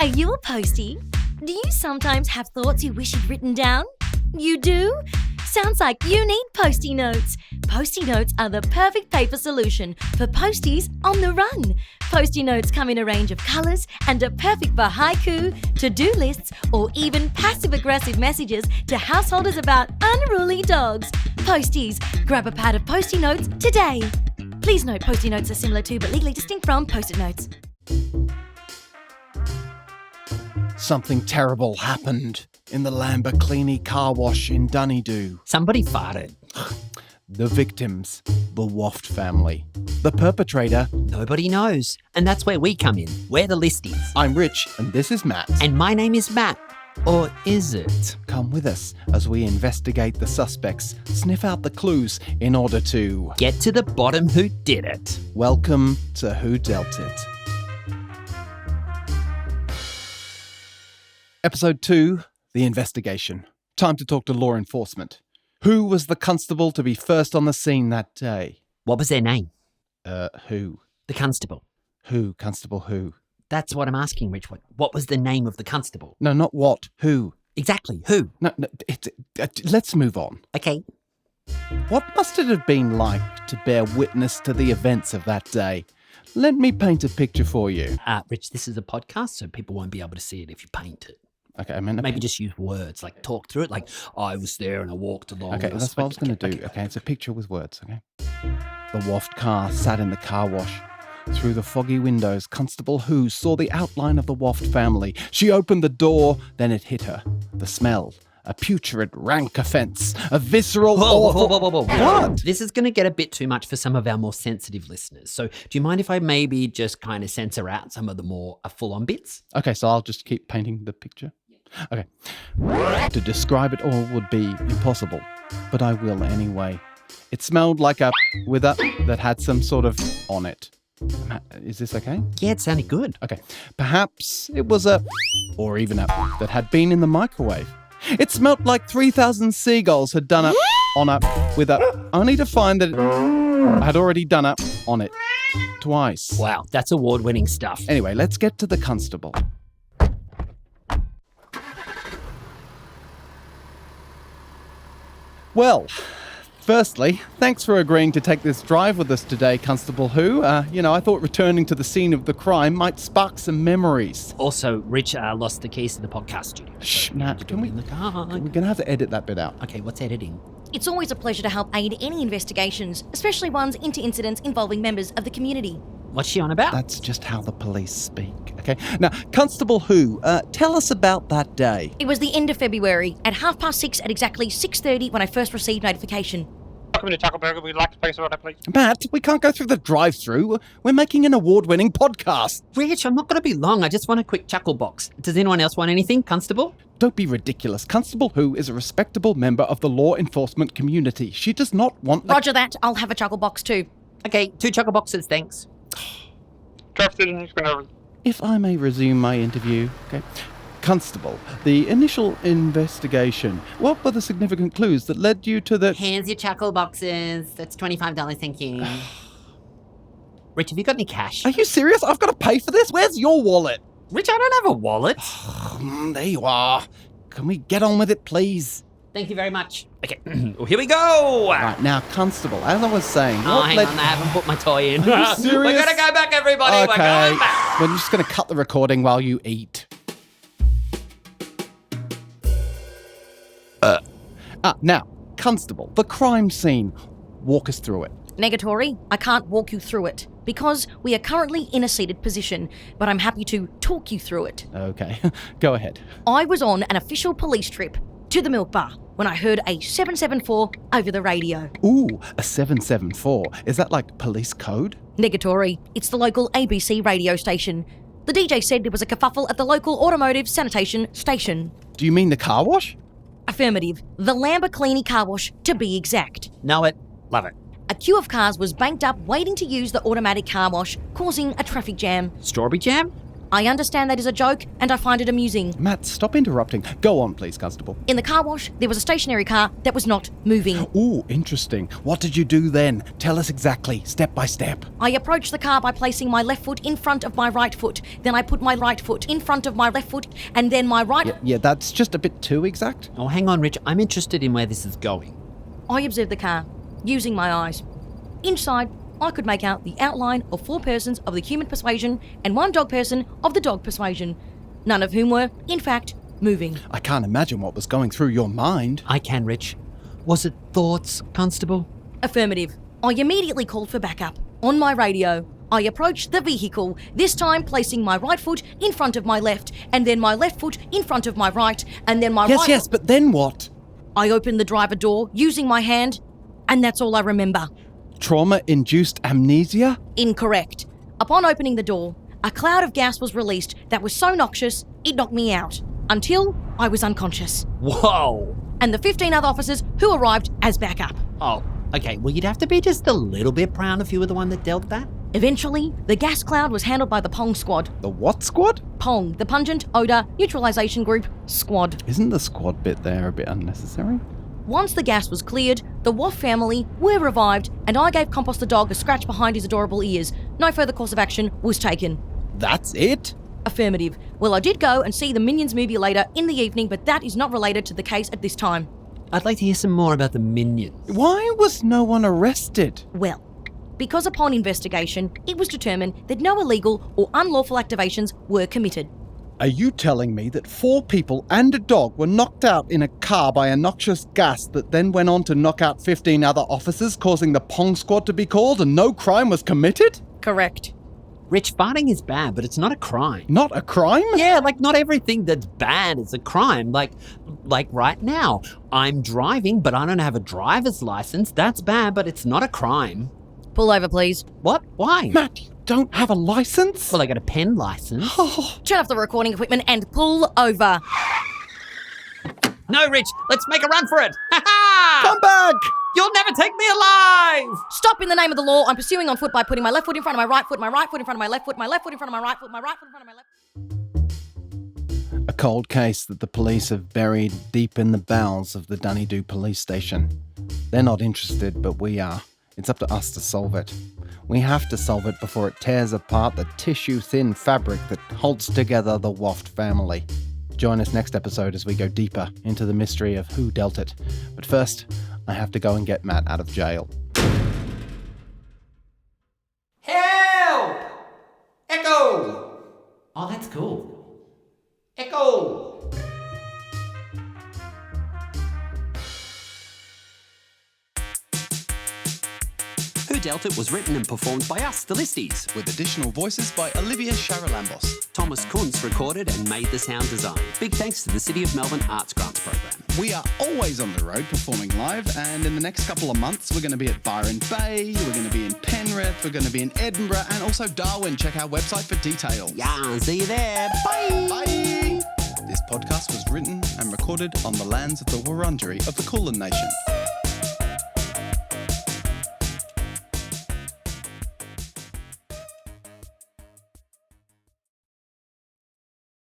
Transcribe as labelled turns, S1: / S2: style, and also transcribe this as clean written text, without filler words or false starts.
S1: Are you a postie? Do you sometimes have thoughts you wish you'd written down? You do? Sounds like you need Postie Notes. Postie Notes are the perfect paper solution for posties on the run. Postie Notes come in a range of colours and are perfect for haiku, to-do lists, or even passive-aggressive messages to householders about unruly dogs. Posties, grab a pad of Postie Notes today. Please note Postie Notes are similar to but legally distinct from Post-it notes.
S2: Something terrible happened in the Lamborghini car wash in Dunedoo.
S3: Somebody farted.
S2: The victims, the Waft family. The perpetrator.
S3: Nobody knows. And that's where we come in. We're the listies.
S2: I'm Rich, and this is Matt.
S3: And my name is Matt. Or is it?
S2: Come with us as we investigate the suspects, sniff out the clues in order to
S3: get to the bottom who did it.
S2: Welcome to Who Dealt It. Episode 2, The Investigation. Time to talk to law enforcement. Who was the constable to be first on the scene that day?
S3: What was their name?
S2: Who?
S3: The constable.
S2: Who? Constable who?
S3: That's what I'm asking, Rich. What was the name of the constable?
S2: No, not what. Who?
S3: Exactly. Who?
S2: No, let's move on.
S3: Okay.
S2: What must it have been like to bear witness to the events of that day? Let me paint a picture for you.
S3: Rich, this is a podcast, so people won't be able to see it if you paint it.
S2: Okay, I mean...
S3: Maybe just use words, like talk through it, like, I was there and I walked along.
S2: Okay, that's what I was going to do. Okay, it's a picture with words, okay? The Waft car sat in the car wash. Through the foggy windows, Constable Who saw the outline of the Waft family. She opened the door, then it hit her. The smell. A putrid, rank offence. A visceral, awful...
S3: Whoa.
S2: What?
S3: This is going to get a bit too much for some of our more sensitive listeners. So do you mind if I maybe just kind of censor out some of the more full-on bits?
S2: Okay, so I'll just keep painting the picture. Okay. To describe it all would be impossible, but I will anyway. It smelled like a wither that had some sort of on it. Is this okay?
S3: Yeah, it sounded good.
S2: Okay. Perhaps it was or even a, that had been in the microwave. It smelt like 3,000 seagulls had done it on a with a, only to find that it had already done it on it twice.
S3: Wow, that's award-winning stuff.
S2: Anyway, let's get to the constable. Well, firstly, thanks for agreeing to take this drive with us today, Constable Who. I thought returning to the scene of the crime might spark some memories.
S3: Also, Rich lost the keys to the podcast studio.
S2: Shh, Matt, we're going to have to edit that bit out.
S3: Okay, what's editing?
S1: It's always a pleasure to help aid any investigations, especially ones into incidents involving members of the community.
S3: What's she on about?
S2: That's just how the police speak, okay? Now, Constable Who, tell us about that day.
S1: It was the end of February, at 6:30 at exactly 6:30 when I first received notification.
S4: Welcome to Taco Burger. We'd like to place order, please.
S2: Matt, we can't go through the drive-thru. We're making an award-winning podcast.
S3: Rich, I'm not going to be long. I just want a quick chuckle box. Does anyone else want anything, Constable?
S2: Don't be ridiculous. Constable Who is a respectable member of the law enforcement community. She does not want...
S1: Roger that. I'll have a chuckle box too.
S3: Okay, 2 chuckle boxes, thanks.
S2: If I may resume my interview, okay. Constable, the initial investigation. What were the significant clues that led you to the...
S3: Here's your chuckle boxes. That's $25, thank you. Rich, have you got any cash?
S2: Are you serious? I've got to pay for this? Where's your wallet?
S3: Rich, I don't have a wallet.
S2: There you are. Can we get on with it, please?
S3: Thank you very much. Okay, well, here we go.
S2: Right, now, Constable, as I was saying...
S3: Hang on, I haven't put my toy in.
S2: Are you serious?
S3: We're going to go back, everybody.
S2: Okay.
S3: We're going back.
S2: We're just going to cut the recording while you eat. Now, Constable, the crime scene. Walk us through it.
S1: Negatory, I can't walk you through it because we are currently in a seated position, but I'm happy to talk you through it.
S2: Okay, go ahead.
S1: I was on an official police trip to the milk bar when I heard a 774 over the radio.
S2: Ooh, a 774. Is that like police code?
S1: Negatory, it's the local ABC radio station. The DJ said there was a kerfuffle at the local automotive sanitation station.
S2: Do you mean the car wash?
S1: Affirmative. The Lamborghini car wash, to be exact.
S3: Know it. Love it.
S1: A queue of cars was banked up waiting to use the automatic car wash, causing a traffic jam.
S3: Strawberry jam?
S1: I understand that is a joke, and I find it amusing.
S2: Matt, stop interrupting. Go on, please, Constable.
S1: In the car wash, there was a stationary car that was not moving.
S2: Ooh, interesting. What did you do then? Tell us exactly, step by step.
S1: I approached the car by placing my left foot in front of my right foot. Then I put my right foot in front of my left foot, and then my right...
S2: Yeah, that's just a bit too exact.
S3: Oh, hang on, Rich. I'm interested in where this is going.
S1: I observed the car, using my eyes. Inside, I could make out the outline of 4 persons of the human persuasion and 1 dog person of the dog persuasion, none of whom were, in fact, moving.
S2: I can't imagine what was going through your mind.
S3: I can, Rich. Was it thoughts, Constable?
S1: Affirmative. I immediately called for backup. On my radio, I approached the vehicle, this time placing my right foot in front of my left, and then my left foot in front of my right, and then my right...
S2: Yes, but then what?
S1: I opened the driver door using my hand, and that's all I remember.
S2: Trauma-induced amnesia?
S1: Incorrect. Upon opening the door, a cloud of gas was released that was so noxious, it knocked me out, until I was unconscious.
S3: Whoa!
S1: And the 15 other officers who arrived as backup.
S3: Oh, okay. Well, you'd have to be just a little bit proud if you were the one that dealt that.
S1: Eventually, the gas cloud was handled by the Pong Squad.
S2: The what squad?
S1: Pong, the Pungent Odour Neutralisation Group Squad.
S2: Isn't the squad bit there a bit unnecessary?
S1: Once the gas was cleared, the Waff family were revived, and I gave Compost the dog a scratch behind his adorable ears. No further course of action was taken.
S2: That's it?
S1: Affirmative. Well, I did go and see the Minions movie later in the evening, but that is not related to the case at this time.
S3: I'd like to hear some more about the Minions.
S2: Why was no one arrested?
S1: Well, because upon investigation, it was determined that no illegal or unlawful activations were committed.
S2: Are you telling me that 4 people and a dog were knocked out in a car by a noxious gas that then went on to knock out 15 other officers, causing the Pong Squad to be called, and no crime was committed?
S1: Correct.
S3: Rich, farting is bad, but it's not a crime.
S2: Not a crime?
S3: Yeah, like not everything that's bad is a crime. Like right now, I'm driving, but I don't have a driver's license. That's bad, but it's not a crime.
S1: Pull over, please.
S3: What? Why?
S2: Matt, you don't have a license?
S3: Well, I got a pen license.
S1: Turn off the recording equipment and pull over.
S3: No, Rich, let's make a run for it. Ha-ha!
S2: Come back!
S3: You'll never take me alive!
S1: Stop in the name of the law. I'm pursuing on foot by putting my left foot in front of my right foot, my right foot in front of my left foot, my left foot in front of my right foot, my right foot in front of my left.
S2: A cold case that the police have buried deep in the bowels of the Dunedoo police station. They're not interested, but we are. It's up to us to solve it. We have to solve it before it tears apart the tissue-thin fabric that holds together the Waft family. Join us next episode as we go deeper into the mystery of who dealt it. But first, I have to go and get Matt out of jail.
S3: Help! Echo! Oh, that's cool. Echo! Who Dealt It was written and performed by us, the Listies.
S2: With additional voices by Olivia Charalambos.
S3: Thomas Kunz recorded and made the sound design. Big thanks to the City of Melbourne Arts Grants Program.
S2: We are always on the road performing live, and in the next couple of months we're going to be at Byron Bay, we're going to be in Penrith, we're going to be in Edinburgh, and also Darwin. Check our website for details.
S3: Yeah, see you there. Bye!
S2: Bye! This podcast was written and recorded on the lands of the Wurundjeri of the Kulin Nation.